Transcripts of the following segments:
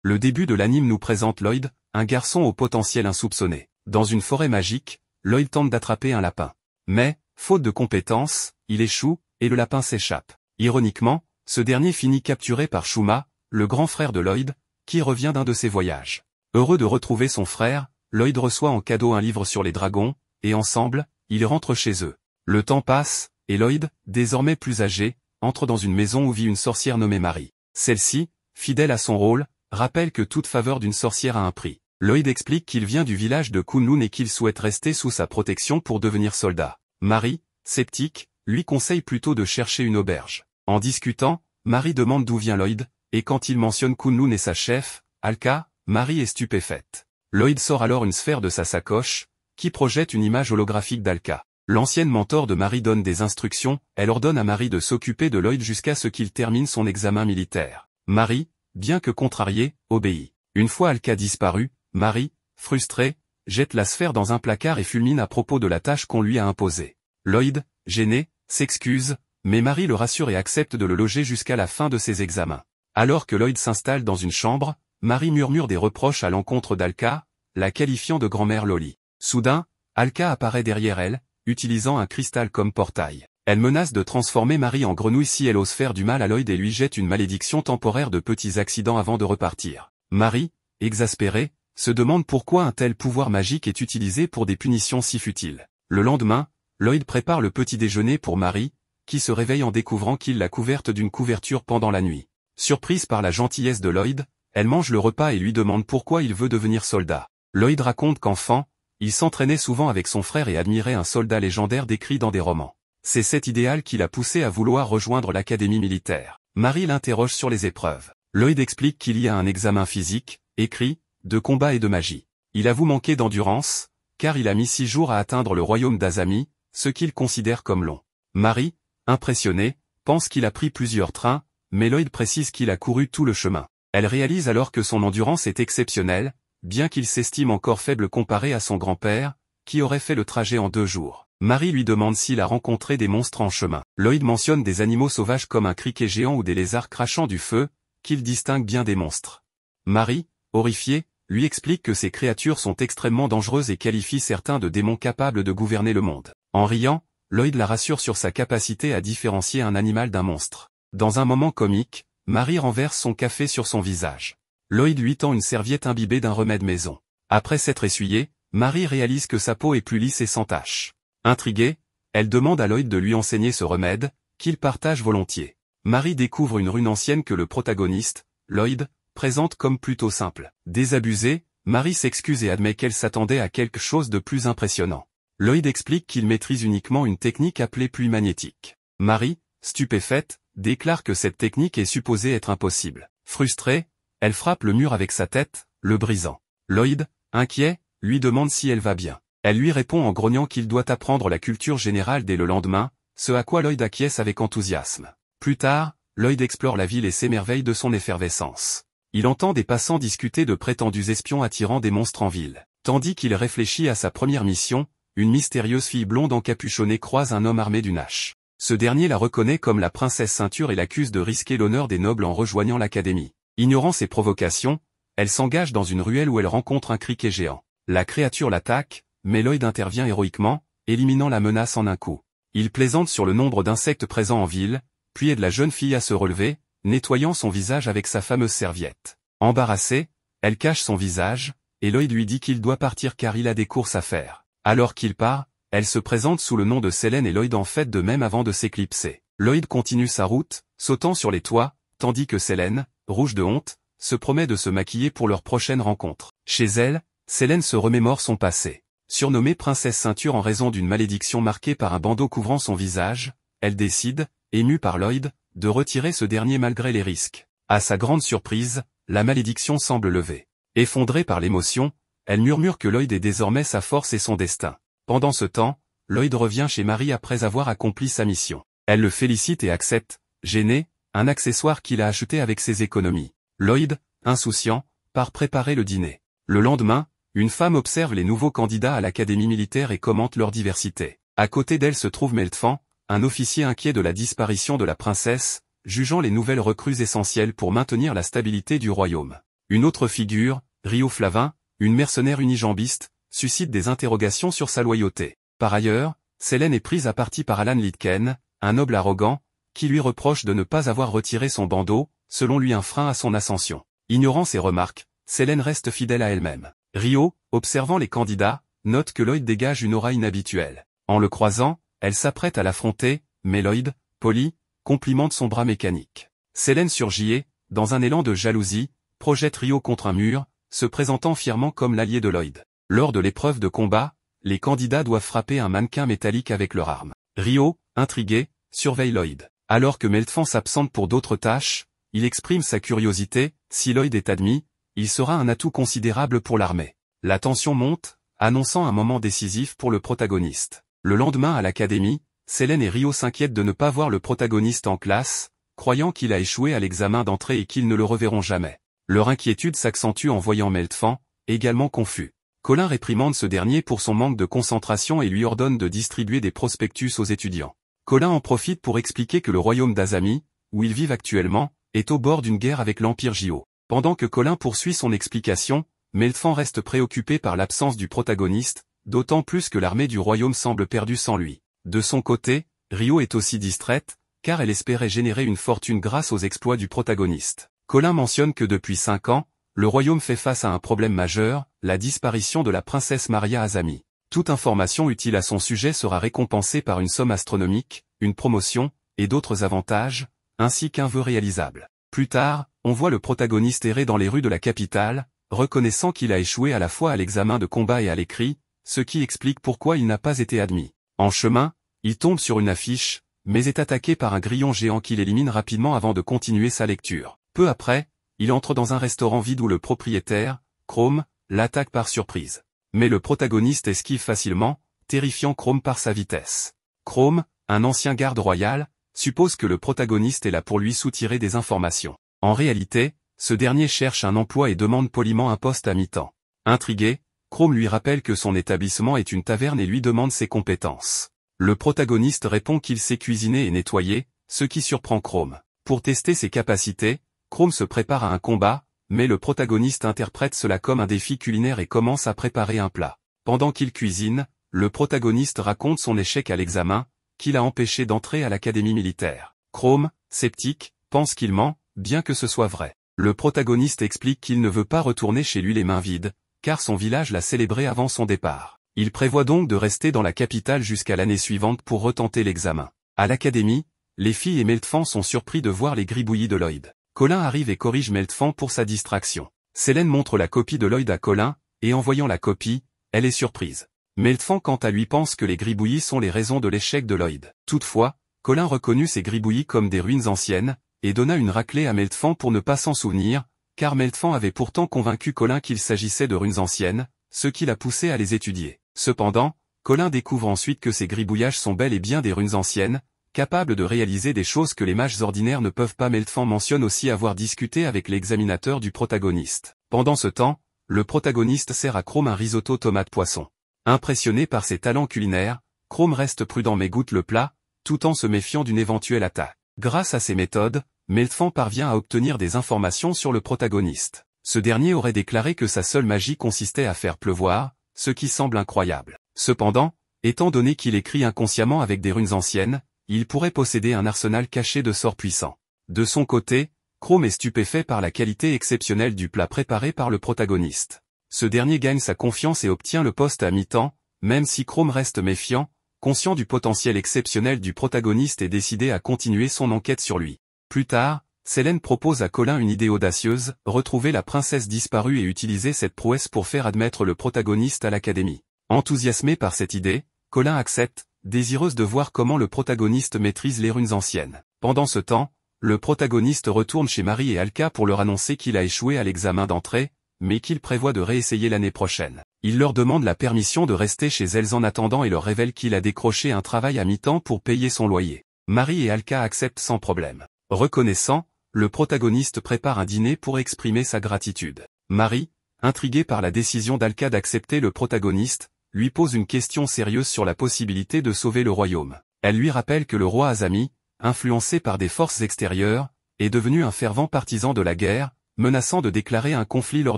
Le début de l'anime nous présente Lloyd, un garçon au potentiel insoupçonné. Dans une forêt magique, Lloyd tente d'attraper un lapin. Mais, faute de compétences, il échoue, et le lapin s'échappe. Ironiquement, ce dernier finit capturé par Shuma, le grand frère de Lloyd, qui revient d'un de ses voyages. Heureux de retrouver son frère, Lloyd reçoit en cadeau un livre sur les dragons, et ensemble, ils rentrent chez eux. Le temps passe, et Lloyd, désormais plus âgé, entre dans une maison où vit une sorcière nommée Marie. Celle-ci, fidèle à son rôle, rappelle que toute faveur d'une sorcière a un prix. Lloyd explique qu'il vient du village de Kunlun et qu'il souhaite rester sous sa protection pour devenir soldat. Marie, sceptique, lui conseille plutôt de chercher une auberge. En discutant, Marie demande d'où vient Lloyd, et quand il mentionne Kunlun et sa chef, Alka, Marie est stupéfaite. Lloyd sort alors une sphère de sa sacoche, qui projette une image holographique d'Alka. L'ancienne mentor de Marie donne des instructions, elle ordonne à Marie de s'occuper de Lloyd jusqu'à ce qu'il termine son examen militaire. Marie, bien que contrariée, obéit. Une fois Alka disparu, Marie, frustrée, jette la sphère dans un placard et fulmine à propos de la tâche qu'on lui a imposée. Lloyd, gêné, s'excuse, mais Marie le rassure et accepte de le loger jusqu'à la fin de ses examens. Alors que Lloyd s'installe dans une chambre, Marie murmure des reproches à l'encontre d'Alka, la qualifiant de grand-mère Loli. Soudain, Alka apparaît derrière elle, utilisant un cristal comme portail. Elle menace de transformer Marie en grenouille si elle ose faire du mal à Lloyd et lui jette une malédiction temporaire de petits accidents avant de repartir. Marie, exaspérée, se demande pourquoi un tel pouvoir magique est utilisé pour des punitions si futiles. Le lendemain, Lloyd prépare le petit déjeuner pour Marie, qui se réveille en découvrant qu'il l'a couverte d'une couverture pendant la nuit. Surprise par la gentillesse de Lloyd, elle mange le repas et lui demande pourquoi il veut devenir soldat. Lloyd raconte qu'enfant, il s'entraînait souvent avec son frère et admirait un soldat légendaire décrit dans des romans. C'est cet idéal qui l'a poussé à vouloir rejoindre l'académie militaire. Marie l'interroge sur les épreuves. Lloyd explique qu'il y a un examen physique, écrit, de combat et de magie. Il avoue manquer d'endurance, car il a mis 6 jours à atteindre le royaume d'Azami, ce qu'il considère comme long. Marie, impressionnée, pense qu'il a pris plusieurs trains, mais Lloyd précise qu'il a couru tout le chemin. Elle réalise alors que son endurance est exceptionnelle, bien qu'il s'estime encore faible comparé à son grand-père, qui aurait fait le trajet en 2 jours. Marie lui demande s'il a rencontré des monstres en chemin. Lloyd mentionne des animaux sauvages comme un criquet géant ou des lézards crachant du feu, qu'il distingue bien des monstres. Marie, horrifiée, lui explique que ces créatures sont extrêmement dangereuses et qualifie certains de démons capables de gouverner le monde. En riant, Lloyd la rassure sur sa capacité à différencier un animal d'un monstre. Dans un moment comique, Marie renverse son café sur son visage. Lloyd lui tend une serviette imbibée d'un remède maison. Après s'être essuyée, Marie réalise que sa peau est plus lisse et sans taches. Intriguée, elle demande à Lloyd de lui enseigner ce remède, qu'il partage volontiers. Marie découvre une rune ancienne que le protagoniste, Lloyd, présente comme plutôt simple. Désabusée, Marie s'excuse et admet qu'elle s'attendait à quelque chose de plus impressionnant. Lloyd explique qu'il maîtrise uniquement une technique appelée pluie magnétique. Marie, stupéfaite, déclare que cette technique est supposée être impossible. Frustrée, elle frappe le mur avec sa tête, le brisant. Lloyd, inquiet, lui demande si elle va bien. Elle lui répond en grognant qu'il doit apprendre la culture générale dès le lendemain, ce à quoi Lloyd acquiesce avec enthousiasme. Plus tard, Lloyd explore la ville et s'émerveille de son effervescence. Il entend des passants discuter de prétendus espions attirant des monstres en ville. Tandis qu'il réfléchit à sa première mission, une mystérieuse fille blonde encapuchonnée croise un homme armé d'une hache. Ce dernier la reconnaît comme la princesse Ceinture et l'accuse de risquer l'honneur des nobles en rejoignant l'académie. Ignorant ses provocations, elle s'engage dans une ruelle où elle rencontre un criquet géant. La créature l'attaque, mais Lloyd intervient héroïquement, éliminant la menace en un coup. Il plaisante sur le nombre d'insectes présents en ville, puis aide la jeune fille à se relever, nettoyant son visage avec sa fameuse serviette. Embarrassée, elle cache son visage, et Lloyd lui dit qu'il doit partir car il a des courses à faire. Alors qu'il part, elle se présente sous le nom de Selene et Lloyd en fait de même avant de s'éclipser. Lloyd continue sa route, sautant sur les toits, tandis que Selene, rouge de honte, se promet de se maquiller pour leur prochaine rencontre. Chez elle, Selene se remémore son passé. Surnommée princesse Ceinture en raison d'une malédiction marquée par un bandeau couvrant son visage, elle décide, émue par Lloyd, de retirer ce dernier malgré les risques. À sa grande surprise, la malédiction semble levée. Effondrée par l'émotion, elle murmure que Lloyd est désormais sa force et son destin. Pendant ce temps, Lloyd revient chez Marie après avoir accompli sa mission. Elle le félicite et accepte, gêné, un accessoire qu'il a acheté avec ses économies. Lloyd, insouciant, part préparer le dîner. Le lendemain, une femme observe les nouveaux candidats à l'académie militaire et commente leur diversité. À côté d'elle se trouve Meltfan, un officier inquiet de la disparition de la princesse, jugeant les nouvelles recrues essentielles pour maintenir la stabilité du royaume. Une autre figure, Rio Flavin, une mercenaire unijambiste, suscite des interrogations sur sa loyauté. Par ailleurs, Selene est prise à partie par Alan Litken, un noble arrogant, qui lui reproche de ne pas avoir retiré son bandeau, selon lui un frein à son ascension. Ignorant ces remarques, Selene reste fidèle à elle-même. Rio, observant les candidats, note que Lloyd dégage une aura inhabituelle. En le croisant, elle s'apprête à l'affronter, mais Lloyd, poli, complimente son bras mécanique. Selene surgit et, dans un élan de jalousie, projette Rio contre un mur, se présentant fièrement comme l'allié de Lloyd. Lors de l'épreuve de combat, les candidats doivent frapper un mannequin métallique avec leur arme. Rio, intrigué, surveille Lloyd. Alors que Meltfan s'absente pour d'autres tâches, il exprime sa curiosité, si Lloyd est admis, il sera un atout considérable pour l'armée. La tension monte, annonçant un moment décisif pour le protagoniste. Le lendemain à l'académie, Selene et Rio s'inquiètent de ne pas voir le protagoniste en classe, croyant qu'il a échoué à l'examen d'entrée et qu'ils ne le reverront jamais. Leur inquiétude s'accentue en voyant Meltfan, également confus. Colin réprimande ce dernier pour son manque de concentration et lui ordonne de distribuer des prospectus aux étudiants. Colin en profite pour expliquer que le royaume d'Azami, où ils vivent actuellement, est au bord d'une guerre avec l'Empire Jio. Pendant que Colin poursuit son explication, Meltfan reste préoccupé par l'absence du protagoniste, d'autant plus que l'armée du royaume semble perdue sans lui. De son côté, Rio est aussi distraite, car elle espérait générer une fortune grâce aux exploits du protagoniste. Colin mentionne que depuis 5 ans, le royaume fait face à un problème majeur, la disparition de la princesse Maria Azami. Toute information utile à son sujet sera récompensée par une somme astronomique, une promotion, et d'autres avantages, ainsi qu'un vœu réalisable. Plus tard, on voit le protagoniste errer dans les rues de la capitale, reconnaissant qu'il a échoué à la fois à l'examen de combat et à l'écrit, ce qui explique pourquoi il n'a pas été admis. En chemin, il tombe sur une affiche, mais est attaqué par un grillon géant qu'il élimine rapidement avant de continuer sa lecture. Peu après, il entre dans un restaurant vide où le propriétaire, Chrome, l'attaque par surprise. Mais le protagoniste esquive facilement, terrifiant Chrome par sa vitesse. Chrome, un ancien garde royal, suppose que le protagoniste est là pour lui soutirer des informations. En réalité, ce dernier cherche un emploi et demande poliment un poste à mi-temps. Intrigué, Chrome lui rappelle que son établissement est une taverne et lui demande ses compétences. Le protagoniste répond qu'il sait cuisiner et nettoyer, ce qui surprend Chrome. Pour tester ses capacités, Chrome se prépare à un combat, mais le protagoniste interprète cela comme un défi culinaire et commence à préparer un plat. Pendant qu'il cuisine, le protagoniste raconte son échec à l'examen, qui l'a empêché d'entrer à l'académie militaire. Chrome, sceptique, pense qu'il ment, bien que ce soit vrai. Le protagoniste explique qu'il ne veut pas retourner chez lui les mains vides, car son village l'a célébré avant son départ. Il prévoit donc de rester dans la capitale jusqu'à l'année suivante pour retenter l'examen. À l'académie, les filles et Meltfan sont surpris de voir les gribouillis de Lloyd. Colin arrive et corrige Meltfan pour sa distraction. Selene montre la copie de Lloyd à Colin, et en voyant la copie, elle est surprise. Meltfan quant à lui pense que les gribouillis sont les raisons de l'échec de Lloyd. Toutefois, Colin reconnut ces gribouillis comme des ruines anciennes, et donna une raclée à Meltfan pour ne pas s'en souvenir, car Meltfan avait pourtant convaincu Colin qu'il s'agissait de ruines anciennes, ce qui l'a poussé à les étudier. Cependant, Colin découvre ensuite que ces gribouillages sont bel et bien des ruines anciennes, capables de réaliser des choses que les mages ordinaires ne peuvent pas. Meltfan mentionne aussi avoir discuté avec l'examinateur du protagoniste. Pendant ce temps, le protagoniste sert à Chrome un risotto tomate-poisson. Impressionné par ses talents culinaires, Chrome reste prudent mais goûte le plat, tout en se méfiant d'une éventuelle attaque. Grâce à ces méthodes, Meltfan parvient à obtenir des informations sur le protagoniste. Ce dernier aurait déclaré que sa seule magie consistait à faire pleuvoir, ce qui semble incroyable. Cependant, étant donné qu'il écrit inconsciemment avec des runes anciennes, il pourrait posséder un arsenal caché de sorts puissants. De son côté, Chrome est stupéfait par la qualité exceptionnelle du plat préparé par le protagoniste. Ce dernier gagne sa confiance et obtient le poste à mi-temps, même si Chrome reste méfiant, conscient du potentiel exceptionnel du protagoniste et décidé à continuer son enquête sur lui. Plus tard, Selene propose à Colin une idée audacieuse, retrouver la princesse disparue et utiliser cette prouesse pour faire admettre le protagoniste à l'académie. Enthousiasmé par cette idée, Colin accepte, désireuse de voir comment le protagoniste maîtrise les runes anciennes. Pendant ce temps, le protagoniste retourne chez Marie et Alka pour leur annoncer qu'il a échoué à l'examen d'entrée, mais qu'il prévoit de réessayer l'année prochaine. Il leur demande la permission de rester chez elles en attendant et leur révèle qu'il a décroché un travail à mi-temps pour payer son loyer. Marie et Alka acceptent sans problème. Reconnaissant, le protagoniste prépare un dîner pour exprimer sa gratitude. Marie, intriguée par la décision d'Alka d'accepter le protagoniste, lui pose une question sérieuse sur la possibilité de sauver le royaume. Elle lui rappelle que le roi Azami, influencé par des forces extérieures, est devenu un fervent partisan de la guerre, menaçant de déclarer un conflit lors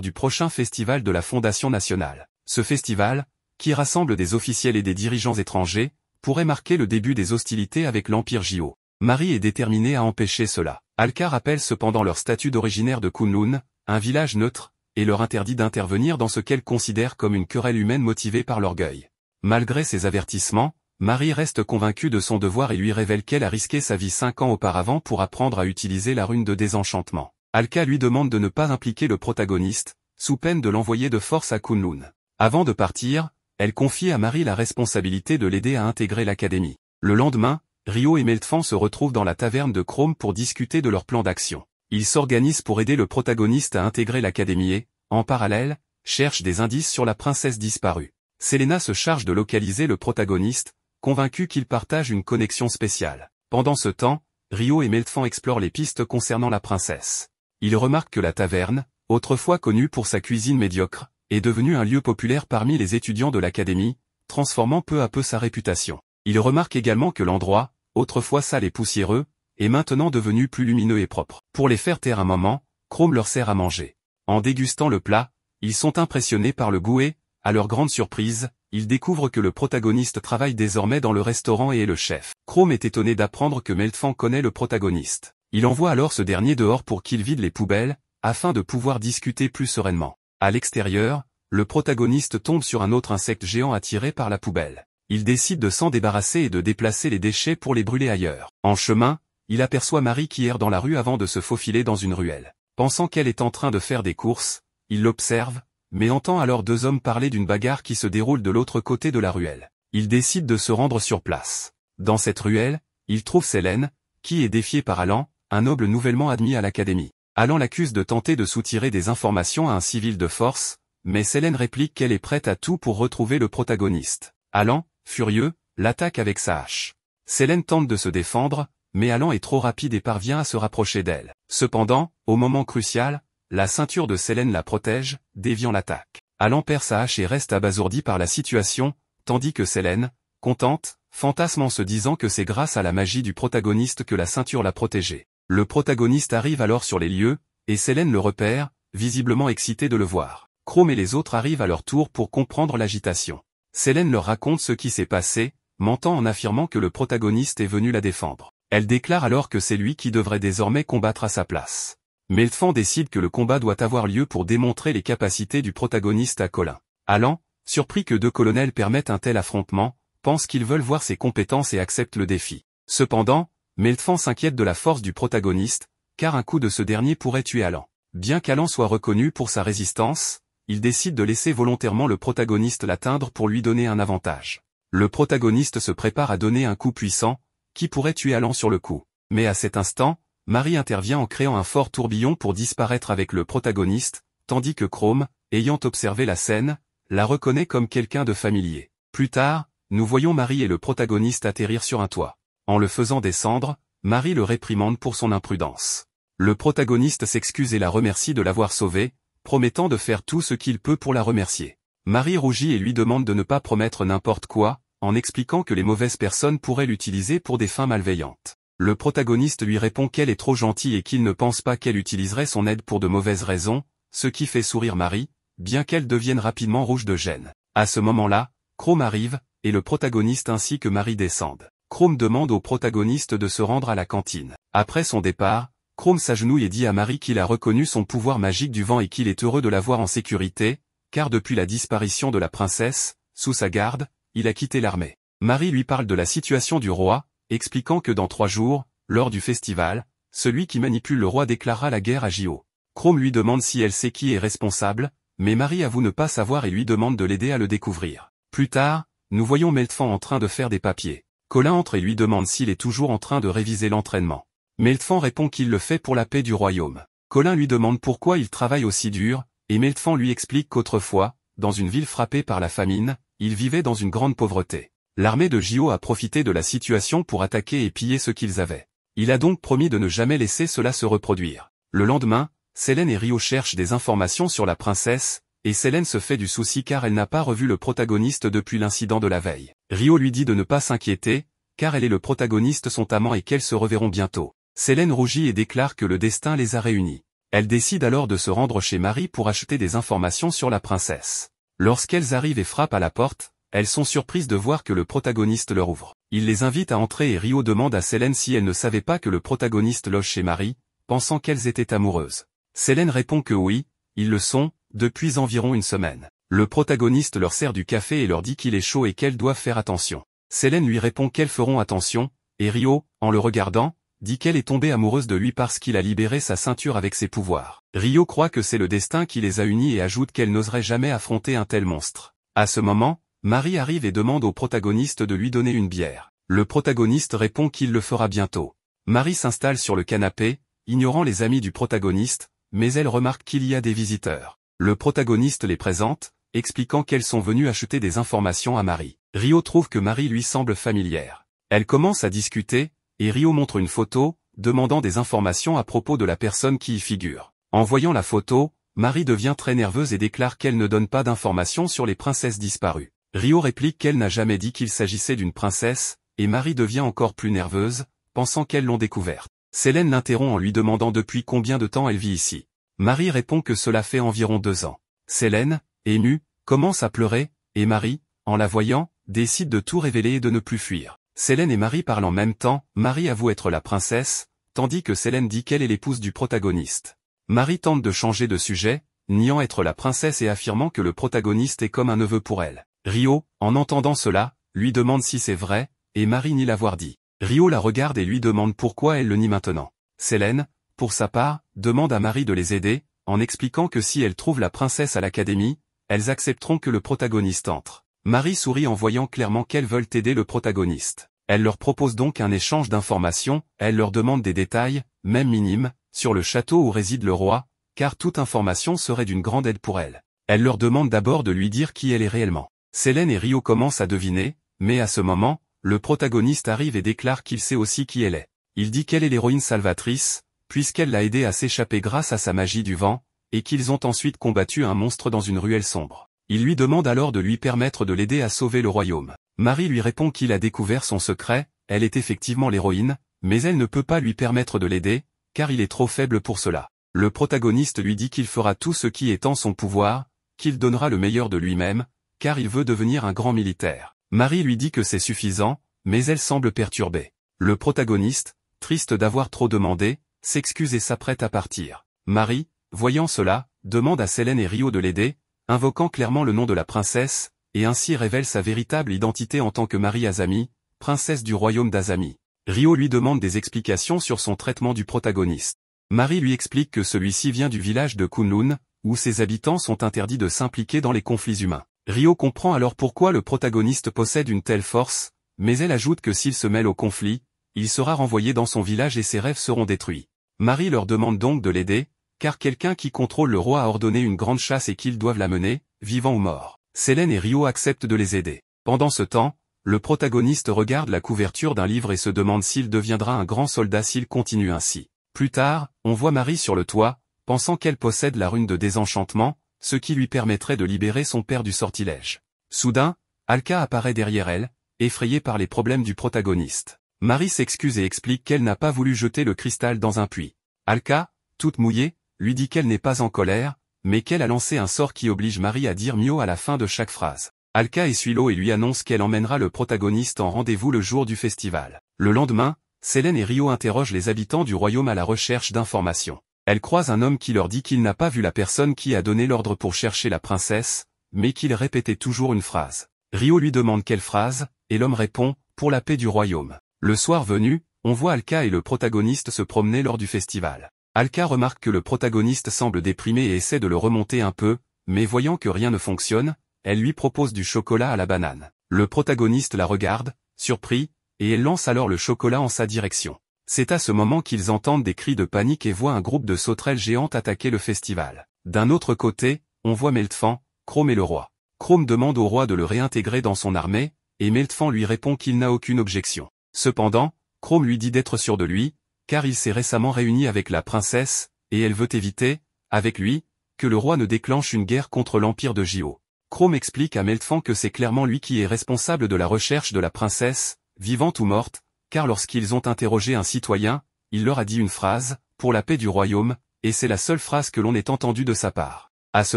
du prochain festival de la Fondation nationale. Ce festival, qui rassemble des officiels et des dirigeants étrangers, pourrait marquer le début des hostilités avec l'Empire Jio. Marie est déterminée à empêcher cela. Alka rappelle cependant leur statut d'originaire de Kunlun, un village neutre, et leur interdit d'intervenir dans ce qu'elle considère comme une querelle humaine motivée par l'orgueil. Malgré ces avertissements, Marie reste convaincue de son devoir et lui révèle qu'elle a risqué sa vie 5 ans auparavant pour apprendre à utiliser la rune de désenchantement. Alka lui demande de ne pas impliquer le protagoniste, sous peine de l'envoyer de force à Kunlun. Avant de partir, elle confie à Marie la responsabilité de l'aider à intégrer l'académie. Le lendemain, Ryo et Meltfan se retrouvent dans la taverne de Chrome pour discuter de leur plan d'action. Ils s'organisent pour aider le protagoniste à intégrer l'académie et, en parallèle, cherchent des indices sur la princesse disparue. Selena se charge de localiser le protagoniste, convaincu qu'il partage une connexion spéciale. Pendant ce temps, Ryo et Meltfan explorent les pistes concernant la princesse. Ils remarquent que la taverne, autrefois connue pour sa cuisine médiocre, est devenue un lieu populaire parmi les étudiants de l'académie, transformant peu à peu sa réputation. Ils remarquent également que l'endroit, autrefois sale et poussiéreux, est maintenant devenu plus lumineux et propre. Pour les faire taire un moment, Chrome leur sert à manger. En dégustant le plat, ils sont impressionnés par le goût et, à leur grande surprise, ils découvrent que le protagoniste travaille désormais dans le restaurant et est le chef. Chrome est étonné d'apprendre que Meltfan connaît le protagoniste. Il envoie alors ce dernier dehors pour qu'il vide les poubelles, afin de pouvoir discuter plus sereinement. À l'extérieur, le protagoniste tombe sur un autre insecte géant attiré par la poubelle. Il décide de s'en débarrasser et de déplacer les déchets pour les brûler ailleurs. En chemin, il aperçoit Marie qui erre dans la rue avant de se faufiler dans une ruelle. Pensant qu'elle est en train de faire des courses, il l'observe, mais entend alors deux hommes parler d'une bagarre qui se déroule de l'autre côté de la ruelle. Il décide de se rendre sur place. Dans cette ruelle, il trouve Selene, qui est défiée par Alan, un noble nouvellement admis à l'académie. Alan l'accuse de tenter de soutirer des informations à un civil de force, mais Selene réplique qu'elle est prête à tout pour retrouver le protagoniste. Alan, furieux, l'attaque avec sa hache. Selene tente de se défendre, mais Alan est trop rapide et parvient à se rapprocher d'elle. Cependant, au moment crucial, la ceinture de Selene la protège, déviant l'attaque. Alan perd sa hache et reste abasourdi par la situation, tandis que Selene, contente, fantasme en se disant que c'est grâce à la magie du protagoniste que la ceinture l'a protégée. Le protagoniste arrive alors sur les lieux, et Selene le repère, visiblement excité de le voir. Chrome et les autres arrivent à leur tour pour comprendre l'agitation. Selene leur raconte ce qui s'est passé, mentant en affirmant que le protagoniste est venu la défendre. Elle déclare alors que c'est lui qui devrait désormais combattre à sa place. Meltfan décide que le combat doit avoir lieu pour démontrer les capacités du protagoniste à Colin. Alan, surpris que deux colonels permettent un tel affrontement, pense qu'ils veulent voir ses compétences et accepte le défi. Cependant, Meltfan s'inquiète de la force du protagoniste, car un coup de ce dernier pourrait tuer Alan. Bien qu'Alan soit reconnu pour sa résistance, il décide de laisser volontairement le protagoniste l'atteindre pour lui donner un avantage. Le protagoniste se prépare à donner un coup puissant, qui pourrait tuer Alan sur le coup. Mais à cet instant, Marie intervient en créant un fort tourbillon pour disparaître avec le protagoniste, tandis que Chrome, ayant observé la scène, la reconnaît comme quelqu'un de familier. Plus tard, nous voyons Marie et le protagoniste atterrir sur un toit. En le faisant descendre, Marie le réprimande pour son imprudence. Le protagoniste s'excuse et la remercie de l'avoir sauvée, promettant de faire tout ce qu'il peut pour la remercier. Marie rougit et lui demande de ne pas promettre n'importe quoi, en expliquant que les mauvaises personnes pourraient l'utiliser pour des fins malveillantes. Le protagoniste lui répond qu'elle est trop gentille et qu'il ne pense pas qu'elle utiliserait son aide pour de mauvaises raisons, ce qui fait sourire Marie, bien qu'elle devienne rapidement rouge de gêne. À ce moment-là, Chrome arrive, et le protagoniste ainsi que Marie descendent. Chrome demande au protagoniste de se rendre à la cantine. Après son départ, Chrome s'agenouille et dit à Marie qu'il a reconnu son pouvoir magique du vent et qu'il est heureux de la voir en sécurité, car depuis la disparition de la princesse, sous sa garde, il a quitté l'armée. Marie lui parle de la situation du roi, expliquant que dans 3 jours, lors du festival, celui qui manipule le roi déclarera la guerre à Jio. Chrome lui demande si elle sait qui est responsable, mais Marie avoue ne pas savoir et lui demande de l'aider à le découvrir. Plus tard, nous voyons Meltfan en train de faire des papiers. Colin entre et lui demande s'il est toujours en train de réviser l'entraînement. Meltfan répond qu'il le fait pour la paix du royaume. Colin lui demande pourquoi il travaille aussi dur, et Meltfan lui explique qu'autrefois, dans une ville frappée par la famine, il vivait dans une grande pauvreté. L'armée de Jio a profité de la situation pour attaquer et piller ce qu'ils avaient. Il a donc promis de ne jamais laisser cela se reproduire. Le lendemain, Selene et Ryo cherchent des informations sur la princesse, et Selene se fait du souci car elle n'a pas revu le protagoniste depuis l'incident de la veille. Ryo lui dit de ne pas s'inquiéter, car elle et le protagoniste sont amants et qu'elles se reverront bientôt. Selene rougit et déclare que le destin les a réunis. Elle décide alors de se rendre chez Marie pour acheter des informations sur la princesse. Lorsqu'elles arrivent et frappent à la porte, elles sont surprises de voir que le protagoniste leur ouvre. Il les invite à entrer et Rio demande à Selene si elle ne savait pas que le protagoniste loge chez Marie, pensant qu'elles étaient amoureuses. Selene répond que oui, ils le sont, depuis environ une semaine. Le protagoniste leur sert du café et leur dit qu'il est chaud et qu'elles doivent faire attention. Selene lui répond qu'elles feront attention, et Rio, en le regardant, dit qu'elle est tombée amoureuse de lui parce qu'il a libéré sa ceinture avec ses pouvoirs. Rio croit que c'est le destin qui les a unis et ajoute qu'elle n'oserait jamais affronter un tel monstre. À ce moment, Marie arrive et demande au protagoniste de lui donner une bière. Le protagoniste répond qu'il le fera bientôt. Marie s'installe sur le canapé, ignorant les amis du protagoniste, mais elle remarque qu'il y a des visiteurs. Le protagoniste les présente, expliquant qu'elles sont venues acheter des informations à Marie. Rio trouve que Marie lui semble familière. Elle commence à discuter, et Rio montre une photo, demandant des informations à propos de la personne qui y figure. En voyant la photo, Marie devient très nerveuse et déclare qu'elle ne donne pas d'informations sur les princesses disparues. Rio réplique qu'elle n'a jamais dit qu'il s'agissait d'une princesse, et Marie devient encore plus nerveuse, pensant qu'elles l'ont découverte. Selene l'interrompt en lui demandant depuis combien de temps elle vit ici. Marie répond que cela fait environ 2 ans. Selene, émue, commence à pleurer, et Marie, en la voyant, décide de tout révéler et de ne plus fuir. Selene et Marie parlent en même temps, Marie avoue être la princesse, tandis que Selene dit qu'elle est l'épouse du protagoniste. Marie tente de changer de sujet, niant être la princesse et affirmant que le protagoniste est comme un neveu pour elle. Rio, en entendant cela, lui demande si c'est vrai, et Marie nie l'avoir dit. Rio la regarde et lui demande pourquoi elle le nie maintenant. Selene, pour sa part, demande à Marie de les aider, en expliquant que si elles trouvent la princesse à l'académie, elles accepteront que le protagoniste entre. Marie sourit en voyant clairement qu'elles veulent aider le protagoniste. Elle leur propose donc un échange d'informations, elle leur demande des détails, même minimes, sur le château où réside le roi, car toute information serait d'une grande aide pour elle. Elle leur demande d'abord de lui dire qui elle est réellement. Selene et Rio commencent à deviner, mais à ce moment, le protagoniste arrive et déclare qu'il sait aussi qui elle est. Il dit qu'elle est l'héroïne salvatrice, puisqu'elle l'a aidé à s'échapper grâce à sa magie du vent, et qu'ils ont ensuite combattu un monstre dans une ruelle sombre. Il lui demande alors de lui permettre de l'aider à sauver le royaume. Marie lui répond qu'il a découvert son secret, elle est effectivement l'héroïne, mais elle ne peut pas lui permettre de l'aider, car il est trop faible pour cela. Le protagoniste lui dit qu'il fera tout ce qui est en son pouvoir, qu'il donnera le meilleur de lui-même, car il veut devenir un grand militaire. Marie lui dit que c'est suffisant, mais elle semble perturbée. Le protagoniste, triste d'avoir trop demandé, s'excuse et s'apprête à partir. Marie, voyant cela, demande à Selene et Rio de l'aider, invoquant clairement le nom de la princesse, et ainsi révèle sa véritable identité en tant que Marie Azami, princesse du royaume d'Azami. Rio lui demande des explications sur son traitement du protagoniste. Marie lui explique que celui-ci vient du village de Kunlun, où ses habitants sont interdits de s'impliquer dans les conflits humains. Rio comprend alors pourquoi le protagoniste possède une telle force, mais elle ajoute que s'il se mêle au conflit, il sera renvoyé dans son village et ses rêves seront détruits. Marie leur demande donc de l'aider, car quelqu'un qui contrôle le roi a ordonné une grande chasse et qu'ils doivent la mener, vivant ou mort. Selene et Rio acceptent de les aider. Pendant ce temps, le protagoniste regarde la couverture d'un livre et se demande s'il deviendra un grand soldat s'il continue ainsi. Plus tard, on voit Marie sur le toit, pensant qu'elle possède la rune de désenchantement, ce qui lui permettrait de libérer son père du sortilège. Soudain, Alka apparaît derrière elle, effrayée par les problèmes du protagoniste. Marie s'excuse et explique qu'elle n'a pas voulu jeter le cristal dans un puits. Alka, toute mouillée, lui dit qu'elle n'est pas en colère, mais qu'elle a lancé un sort qui oblige Marie à dire Mio à la fin de chaque phrase. Alka essuie l'eau et lui annonce qu'elle emmènera le protagoniste en rendez-vous le jour du festival. Le lendemain, Selene et Rio interrogent les habitants du royaume à la recherche d'informations. Elles croisent un homme qui leur dit qu'il n'a pas vu la personne qui a donné l'ordre pour chercher la princesse, mais qu'il répétait toujours une phrase. Rio lui demande quelle phrase, et l'homme répond « Pour la paix du royaume ». Le soir venu, on voit Alka et le protagoniste se promener lors du festival. Alka remarque que le protagoniste semble déprimé et essaie de le remonter un peu, mais voyant que rien ne fonctionne, elle lui propose du chocolat à la banane. Le protagoniste la regarde, surpris, et elle lance alors le chocolat en sa direction. C'est à ce moment qu'ils entendent des cris de panique et voient un groupe de sauterelles géantes attaquer le festival. D'un autre côté, on voit Meltfan, Chrome et le roi. Chrome demande au roi de le réintégrer dans son armée, et Meltfan lui répond qu'il n'a aucune objection. Cependant, Chrome lui dit d'être sûr de lui, car il s'est récemment réuni avec la princesse, et elle veut éviter, avec lui, que le roi ne déclenche une guerre contre l'empire de Jio. Chrome explique à Meltfan que c'est clairement lui qui est responsable de la recherche de la princesse, vivante ou morte, car lorsqu'ils ont interrogé un citoyen, il leur a dit une phrase, pour la paix du royaume, et c'est la seule phrase que l'on ait entendue de sa part. À ce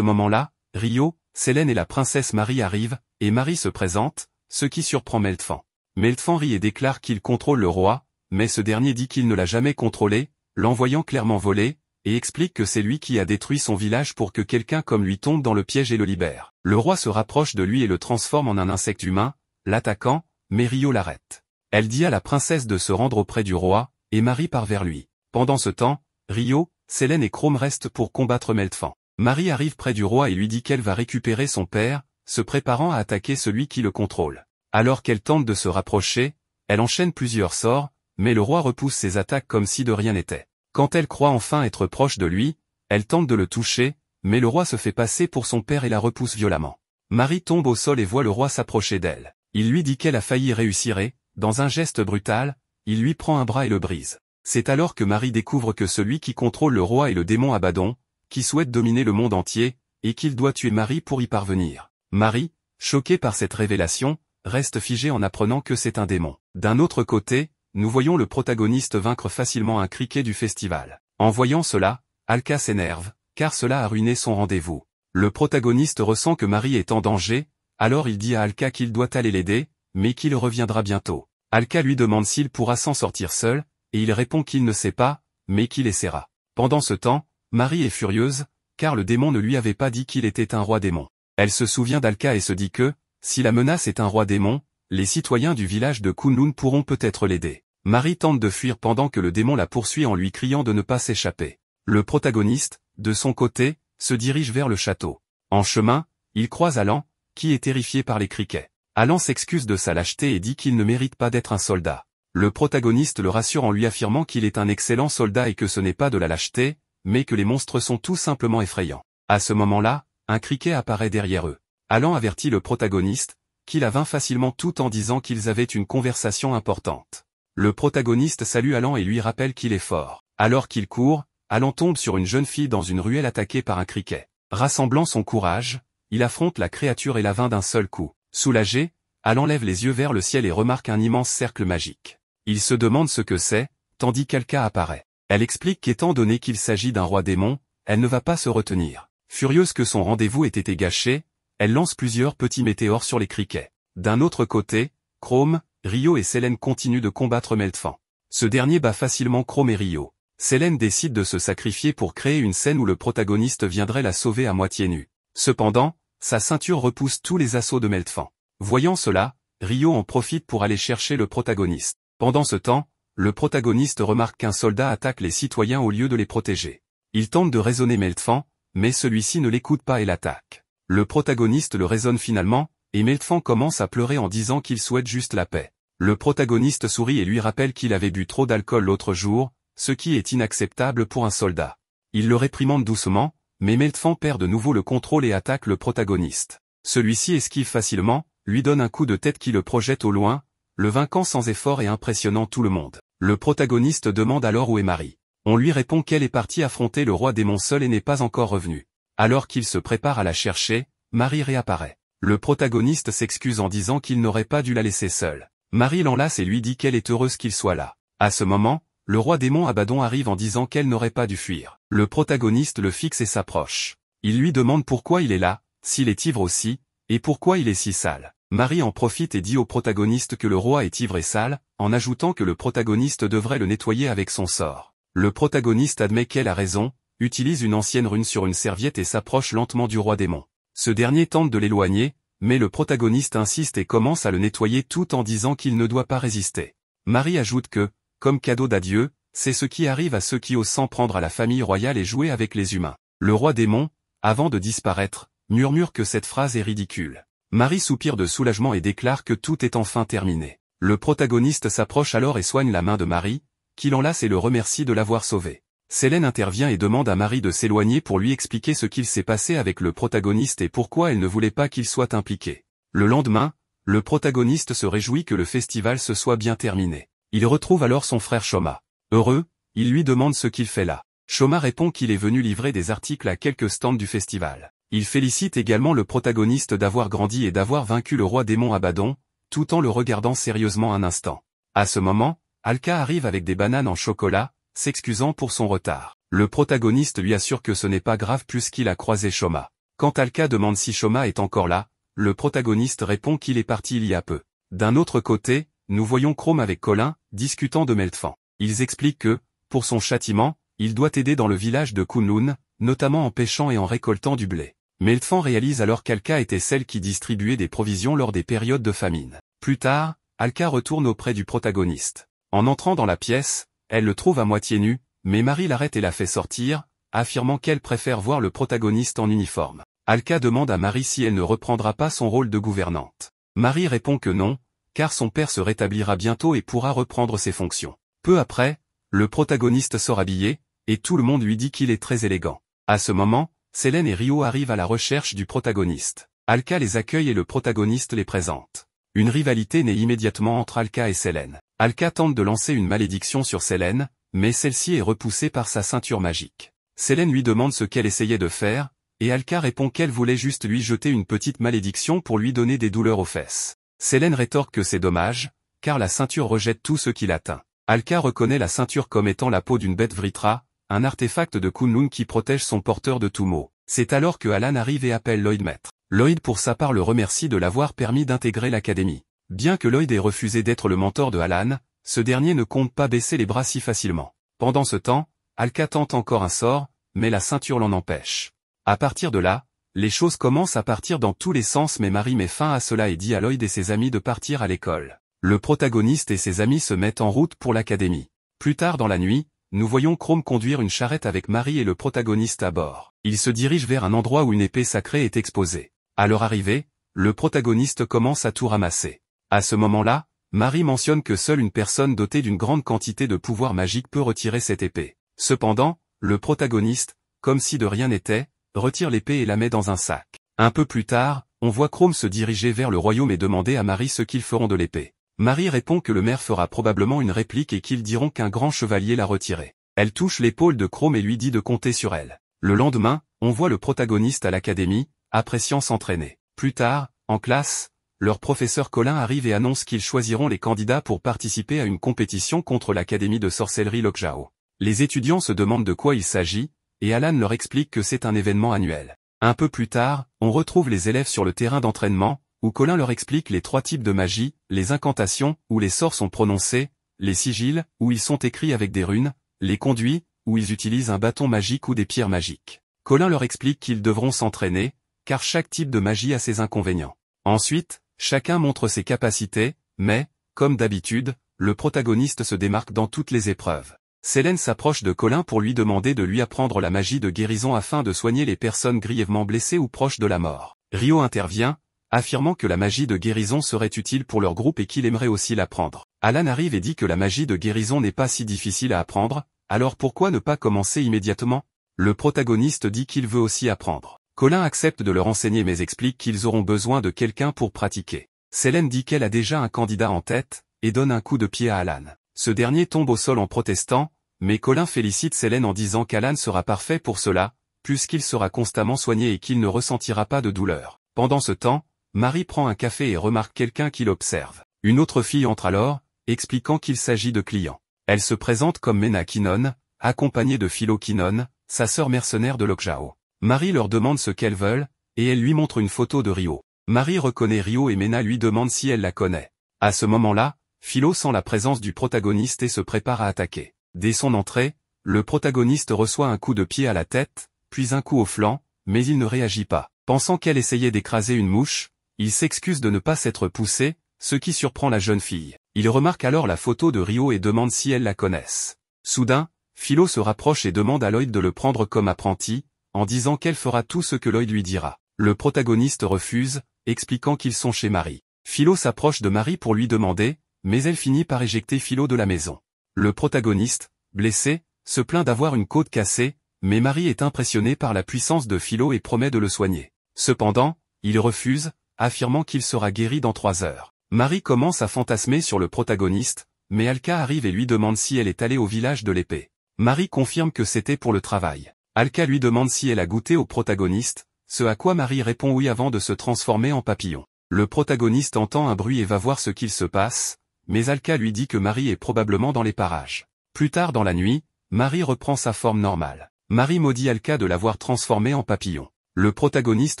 moment-là, Rio, Sélène et la princesse Marie arrivent, et Marie se présente, ce qui surprend Meltfan. Meltfan rit et déclare qu'il contrôle le roi, mais ce dernier dit qu'il ne l'a jamais contrôlé, l'envoyant clairement voler, et explique que c'est lui qui a détruit son village pour que quelqu'un comme lui tombe dans le piège et le libère. Le roi se rapproche de lui et le transforme en un insecte humain, l'attaquant, mais Rio l'arrête. Elle dit à la princesse de se rendre auprès du roi, et Marie part vers lui. Pendant ce temps, Rio, Sélène et Chrome restent pour combattre Meltfan. Marie arrive près du roi et lui dit qu'elle va récupérer son père, se préparant à attaquer celui qui le contrôle. Alors qu'elle tente de se rapprocher, elle enchaîne plusieurs sorts, mais le roi repousse ses attaques comme si de rien n'était. Quand elle croit enfin être proche de lui, elle tente de le toucher, mais le roi se fait passer pour son père et la repousse violemment. Marie tombe au sol et voit le roi s'approcher d'elle. Il lui dit qu'elle a failli réussir et, dans un geste brutal, il lui prend un bras et le brise. C'est alors que Marie découvre que celui qui contrôle le roi est le démon Abaddon, qui souhaite dominer le monde entier, et qu'il doit tuer Marie pour y parvenir. Marie, choquée par cette révélation, reste figée en apprenant que c'est un démon. D'un autre côté, nous voyons le protagoniste vaincre facilement un criquet du festival. En voyant cela, Alka s'énerve, car cela a ruiné son rendez-vous. Le protagoniste ressent que Marie est en danger, alors il dit à Alka qu'il doit aller l'aider, mais qu'il reviendra bientôt. Alka lui demande s'il pourra s'en sortir seul, et il répond qu'il ne sait pas, mais qu'il essaiera. Pendant ce temps, Marie est furieuse, car le démon ne lui avait pas dit qu'il était un roi démon. Elle se souvient d'Alka et se dit que, si la menace est un roi démon, les citoyens du village de Kunlun pourront peut-être l'aider. Marie tente de fuir pendant que le démon la poursuit en lui criant de ne pas s'échapper. Le protagoniste, de son côté, se dirige vers le château. En chemin, il croise Alan, qui est terrifié par les criquets. Alan s'excuse de sa lâcheté et dit qu'il ne mérite pas d'être un soldat. Le protagoniste le rassure en lui affirmant qu'il est un excellent soldat et que ce n'est pas de la lâcheté, mais que les monstres sont tout simplement effrayants. À ce moment-là, un criquet apparaît derrière eux. Alan avertit le protagoniste, qu'il la vainc facilement tout en disant qu'ils avaient une conversation importante. Le protagoniste salue Alan et lui rappelle qu'il est fort. Alors qu'il court, Alan tombe sur une jeune fille dans une ruelle attaquée par un criquet. Rassemblant son courage, il affronte la créature et la vainc d'un seul coup. Soulagé, Alan lève les yeux vers le ciel et remarque un immense cercle magique. Il se demande ce que c'est, tandis qu'Alka apparaît. Elle explique qu'étant donné qu'il s'agit d'un roi démon, elle ne va pas se retenir. Furieuse que son rendez-vous ait été gâché, elle lance plusieurs petits météores sur les criquets. D'un autre côté, Chrome, Rio et Sélène continuent de combattre Meltfan. Ce dernier bat facilement Chrome et Rio. Sélène décide de se sacrifier pour créer une scène où le protagoniste viendrait la sauver à moitié nue. Cependant, sa ceinture repousse tous les assauts de Meltfan. Voyant cela, Rio en profite pour aller chercher le protagoniste. Pendant ce temps, le protagoniste remarque qu'un soldat attaque les citoyens au lieu de les protéger. Il tente de raisonner Meltfan, mais celui-ci ne l'écoute pas et l'attaque. Le protagoniste le raisonne finalement, et Meltfan commence à pleurer en disant qu'il souhaite juste la paix. Le protagoniste sourit et lui rappelle qu'il avait bu trop d'alcool l'autre jour, ce qui est inacceptable pour un soldat. Il le réprimande doucement, mais Meltfan perd de nouveau le contrôle et attaque le protagoniste. Celui-ci esquive facilement, lui donne un coup de tête qui le projette au loin, le vainquant sans effort et impressionnant tout le monde. Le protagoniste demande alors où est Marie. On lui répond qu'elle est partie affronter le roi démon seul et n'est pas encore revenue. Alors qu'il se prépare à la chercher, Marie réapparaît. Le protagoniste s'excuse en disant qu'il n'aurait pas dû la laisser seule. Marie l'enlace et lui dit qu'elle est heureuse qu'il soit là. À ce moment, le roi démon Abaddon arrive en disant qu'elle n'aurait pas dû fuir. Le protagoniste le fixe et s'approche. Il lui demande pourquoi il est là, s'il est ivre aussi, et pourquoi il est si sale. Marie en profite et dit au protagoniste que le roi est ivre et sale, en ajoutant que le protagoniste devrait le nettoyer avec son sort. Le protagoniste admet qu'elle a raison, utilise une ancienne rune sur une serviette et s'approche lentement du roi démon. Ce dernier tente de l'éloigner, mais le protagoniste insiste et commence à le nettoyer tout en disant qu'il ne doit pas résister. Marie ajoute que, comme cadeau d'adieu, c'est ce qui arrive à ceux qui osent s'en prendre à la famille royale et jouer avec les humains. Le roi démon, avant de disparaître, murmure que cette phrase est ridicule. Marie soupire de soulagement et déclare que tout est enfin terminé. Le protagoniste s'approche alors et soigne la main de Marie, qui l'enlace et le remercie de l'avoir sauvée. Sélène intervient et demande à Marie de s'éloigner pour lui expliquer ce qu'il s'est passé avec le protagoniste et pourquoi elle ne voulait pas qu'il soit impliqué. Le lendemain, le protagoniste se réjouit que le festival se soit bien terminé. Il retrouve alors son frère Shoma. Heureux, il lui demande ce qu'il fait là. Shoma répond qu'il est venu livrer des articles à quelques stands du festival. Il félicite également le protagoniste d'avoir grandi et d'avoir vaincu le roi démon Abaddon, tout en le regardant sérieusement un instant. À ce moment, Alka arrive avec des bananes en chocolat, s'excusant pour son retard. Le protagoniste lui assure que ce n'est pas grave puisqu'il a croisé Shoma. Quand Alka demande si Shoma est encore là, le protagoniste répond qu'il est parti il y a peu. D'un autre côté, nous voyons Chrome avec Colin, discutant de Meltfan. Ils expliquent que, pour son châtiment, il doit aider dans le village de Kunlun, notamment en pêchant et en récoltant du blé. Meltfan réalise alors qu'Alka était celle qui distribuait des provisions lors des périodes de famine. Plus tard, Alka retourne auprès du protagoniste. En entrant dans la pièce, elle le trouve à moitié nu, mais Marie l'arrête et la fait sortir, affirmant qu'elle préfère voir le protagoniste en uniforme. Alka demande à Marie si elle ne reprendra pas son rôle de gouvernante. Marie répond que non, car son père se rétablira bientôt et pourra reprendre ses fonctions. Peu après, le protagoniste sort habillé, et tout le monde lui dit qu'il est très élégant. À ce moment, Selene et Rio arrivent à la recherche du protagoniste. Alka les accueille et le protagoniste les présente. Une rivalité naît immédiatement entre Alka et Selene. Alka tente de lancer une malédiction sur Selene, mais celle-ci est repoussée par sa ceinture magique. Selene lui demande ce qu'elle essayait de faire, et Alka répond qu'elle voulait juste lui jeter une petite malédiction pour lui donner des douleurs aux fesses. Selene rétorque que c'est dommage, car la ceinture rejette tout ce qui l'atteint. Alka reconnaît la ceinture comme étant la peau d'une bête Vritra, un artefact de Kunlun qui protège son porteur de tout maux. C'est alors que Alan arrive et appelle Lloyd maître. Lloyd pour sa part le remercie de l'avoir permis d'intégrer l'académie. Bien que Lloyd ait refusé d'être le mentor de Alan, ce dernier ne compte pas baisser les bras si facilement. Pendant ce temps, Alka tente encore un sort, mais la ceinture l'en empêche. À partir de là, les choses commencent à partir dans tous les sens mais Marie met fin à cela et dit à Lloyd et ses amis de partir à l'école. Le protagoniste et ses amis se mettent en route pour l'académie. Plus tard dans la nuit, nous voyons Chrome conduire une charrette avec Marie et le protagoniste à bord. Ils se dirigent vers un endroit où une épée sacrée est exposée. À leur arrivée, le protagoniste commence à tout ramasser. À ce moment-là, Marie mentionne que seule une personne dotée d'une grande quantité de pouvoir magique peut retirer cette épée. Cependant, le protagoniste, comme si de rien n'était, retire l'épée et la met dans un sac. Un peu plus tard, on voit Chrome se diriger vers le royaume et demander à Marie ce qu'ils feront de l'épée. Marie répond que le maire fera probablement une réplique et qu'ils diront qu'un grand chevalier l'a retirée. Elle touche l'épaule de Chrome et lui dit de compter sur elle. Le lendemain, on voit le protagoniste à l'académie, appréciant s'entraîner. Plus tard, en classe, leur professeur Colin arrive et annonce qu'ils choisiront les candidats pour participer à une compétition contre l'académie de sorcellerie Lokjao. Les étudiants se demandent de quoi il s'agit, et Alan leur explique que c'est un événement annuel. Un peu plus tard, on retrouve les élèves sur le terrain d'entraînement, où Colin leur explique les 3 types de magie, les incantations, où les sorts sont prononcés, les sigils, où ils sont écrits avec des runes, les conduits, où ils utilisent un bâton magique ou des pierres magiques. Colin leur explique qu'ils devront s'entraîner, car chaque type de magie a ses inconvénients. Ensuite, chacun montre ses capacités, mais, comme d'habitude, le protagoniste se démarque dans toutes les épreuves. Selene s'approche de Colin pour lui demander de lui apprendre la magie de guérison afin de soigner les personnes grièvement blessées ou proches de la mort. Rio intervient, affirmant que la magie de guérison serait utile pour leur groupe et qu'il aimerait aussi l'apprendre. Alan arrive et dit que la magie de guérison n'est pas si difficile à apprendre, alors pourquoi ne pas commencer immédiatement? Le protagoniste dit qu'il veut aussi apprendre. Colin accepte de leur enseigner mais explique qu'ils auront besoin de quelqu'un pour pratiquer. Selene dit qu'elle a déjà un candidat en tête, et donne un coup de pied à Alan. Ce dernier tombe au sol en protestant, mais Colin félicite Selene en disant qu'Alan sera parfait pour cela, puisqu'il sera constamment soigné et qu'il ne ressentira pas de douleur. Pendant ce temps, Marie prend un café et remarque quelqu'un qui l'observe. Une autre fille entre alors, expliquant qu'il s'agit de clients. Elle se présente comme Mena Kinon, accompagnée de Philo Kinon, sa sœur mercenaire de Lokjao. Marie leur demande ce qu'elles veulent, et elle lui montre une photo de Rio. Marie reconnaît Rio et Mena lui demande si elle la connaît. À ce moment-là, Philo sent la présence du protagoniste et se prépare à attaquer. Dès son entrée, le protagoniste reçoit un coup de pied à la tête, puis un coup au flanc, mais il ne réagit pas. Pensant qu'elle essayait d'écraser une mouche, il s'excuse de ne pas s'être poussé, ce qui surprend la jeune fille. Il remarque alors la photo de Rio et demande si elles la connaissent. Soudain, Philo se rapproche et demande à Lloyd de le prendre comme apprenti, en disant qu'elle fera tout ce que Lloyd lui dira. Le protagoniste refuse, expliquant qu'ils sont chez Marie. Philo s'approche de Marie pour lui demander, mais elle finit par éjecter Philo de la maison. Le protagoniste, blessé, se plaint d'avoir une côte cassée, mais Marie est impressionnée par la puissance de Philo et promet de le soigner. Cependant, il refuse, affirmant qu'il sera guéri dans 3 heures. Marie commence à fantasmer sur le protagoniste, mais Alka arrive et lui demande si elle est allée au village de l'épée. Marie confirme que c'était pour le travail. Alka lui demande si elle a goûté au protagoniste, ce à quoi Marie répond oui avant de se transformer en papillon. Le protagoniste entend un bruit et va voir ce qu'il se passe, mais Alka lui dit que Marie est probablement dans les parages. Plus tard dans la nuit, Marie reprend sa forme normale. Marie maudit Alka de l'avoir transformée en papillon. Le protagoniste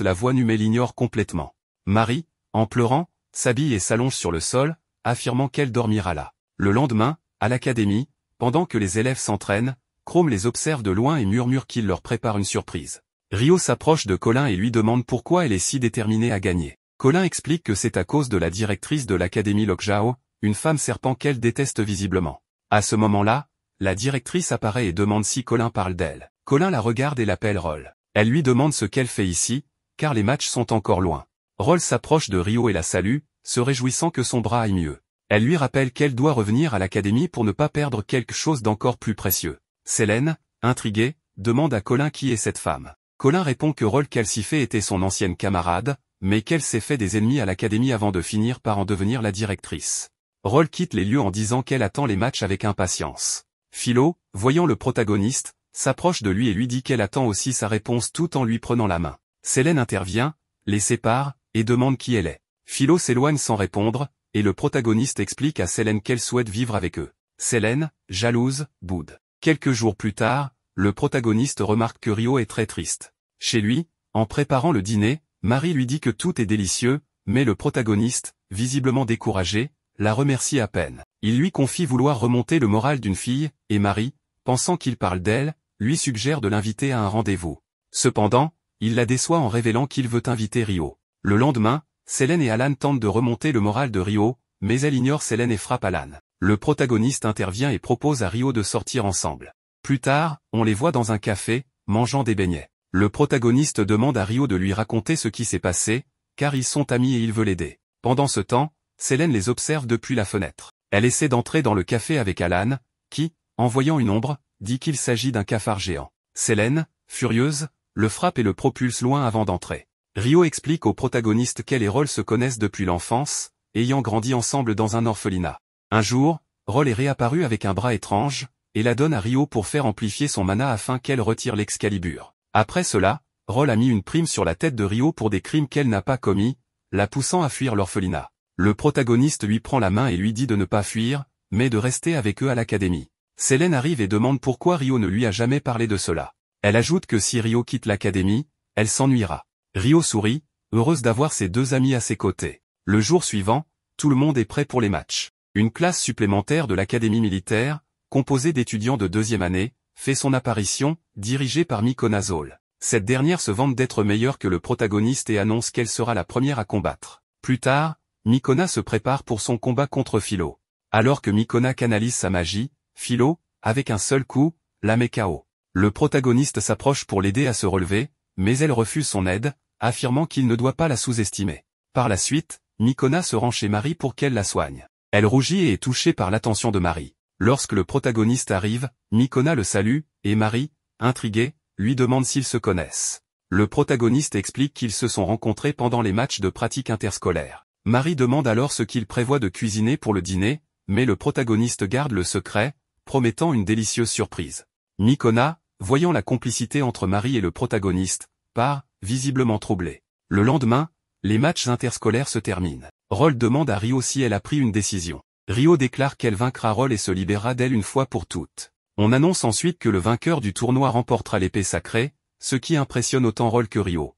la voit nue mais l'ignore complètement. Marie, en pleurant, s'habille et s'allonge sur le sol, affirmant qu'elle dormira là. Le lendemain, à l'académie, pendant que les élèves s'entraînent, Chrome les observe de loin et murmure qu'il leur prépare une surprise. Rio s'approche de Colin et lui demande pourquoi elle est si déterminée à gagner. Colin explique que c'est à cause de la directrice de l'académie Lockjaw, une femme serpent qu'elle déteste visiblement. À ce moment-là, la directrice apparaît et demande si Colin parle d'elle. Colin la regarde et l'appelle Roll. Elle lui demande ce qu'elle fait ici, car les matchs sont encore loin. Roll s'approche de Rio et la salue, se réjouissant que son bras aille mieux. Elle lui rappelle qu'elle doit revenir à l'académie pour ne pas perdre quelque chose d'encore plus précieux. Selene, intriguée, demande à Colin qui est cette femme. Colin répond que Roll Calcifé était son ancienne camarade, mais qu'elle s'est fait des ennemis à l'académie avant de finir par en devenir la directrice. Roll quitte les lieux en disant qu'elle attend les matchs avec impatience. Philo, voyant le protagoniste, s'approche de lui et lui dit qu'elle attend aussi sa réponse tout en lui prenant la main. Selene intervient, les sépare, et demande qui elle est. Philo s'éloigne sans répondre, et le protagoniste explique à Selene qu'elle souhaite vivre avec eux. Selene, jalouse, boude. Quelques jours plus tard, le protagoniste remarque que Rio est très triste. Chez lui, en préparant le dîner, Marie lui dit que tout est délicieux, mais le protagoniste, visiblement découragé, la remercie à peine. Il lui confie vouloir remonter le moral d'une fille, et Marie, pensant qu'il parle d'elle, lui suggère de l'inviter à un rendez-vous. Cependant, il la déçoit en révélant qu'il veut inviter Rio. Le lendemain, Selene et Alan tentent de remonter le moral de Rio, mais elle ignore Selene et frappe Alan. Le protagoniste intervient et propose à Rio de sortir ensemble. Plus tard, on les voit dans un café, mangeant des beignets. Le protagoniste demande à Rio de lui raconter ce qui s'est passé, car ils sont amis et il veut l'aider. Pendant ce temps, Selene les observe depuis la fenêtre. Elle essaie d'entrer dans le café avec Alan, qui, en voyant une ombre, dit qu'il s'agit d'un cafard géant. Selene, furieuse, le frappe et le propulse loin avant d'entrer. Rio explique au protagoniste qu'elle et Roll se connaissent depuis l'enfance, ayant grandi ensemble dans un orphelinat. Un jour, Roll est réapparu avec un bras étrange, et la donne à Rio pour faire amplifier son mana afin qu'elle retire l'Excalibur. Après cela, Roll a mis une prime sur la tête de Rio pour des crimes qu'elle n'a pas commis, la poussant à fuir l'orphelinat. Le protagoniste lui prend la main et lui dit de ne pas fuir, mais de rester avec eux à l'académie. Selene arrive et demande pourquoi Rio ne lui a jamais parlé de cela. Elle ajoute que si Rio quitte l'académie, elle s'ennuiera. Rio sourit, heureuse d'avoir ses deux amis à ses côtés. Le jour suivant, tout le monde est prêt pour les matchs. Une classe supplémentaire de l'académie militaire, composée d'étudiants de deuxième année, fait son apparition, dirigée par Mikona Zol. Cette dernière se vante d'être meilleure que le protagoniste et annonce qu'elle sera la première à combattre. Plus tard, Mikona se prépare pour son combat contre Philo. Alors que Mikona canalise sa magie, Philo, avec un seul coup, la met KO. Le protagoniste s'approche pour l'aider à se relever, mais elle refuse son aide, affirmant qu'il ne doit pas la sous-estimer. Par la suite, Mikona se rend chez Marie pour qu'elle la soigne. Elle rougit et est touchée par l'attention de Marie. Lorsque le protagoniste arrive, Mikona le salue, et Marie, intriguée, lui demande s'ils se connaissent. Le protagoniste explique qu'ils se sont rencontrés pendant les matchs de pratique interscolaire. Marie demande alors ce qu'il prévoit de cuisiner pour le dîner, mais le protagoniste garde le secret, promettant une délicieuse surprise. Mikona, voyant la complicité entre Marie et le protagoniste, part, visiblement troublée. Le lendemain, les matchs interscolaires se terminent. Roll demande à Rio si elle a pris une décision. Rio déclare qu'elle vaincra Roll et se libérera d'elle une fois pour toutes. On annonce ensuite que le vainqueur du tournoi remportera l'épée sacrée, ce qui impressionne autant Roll que Rio.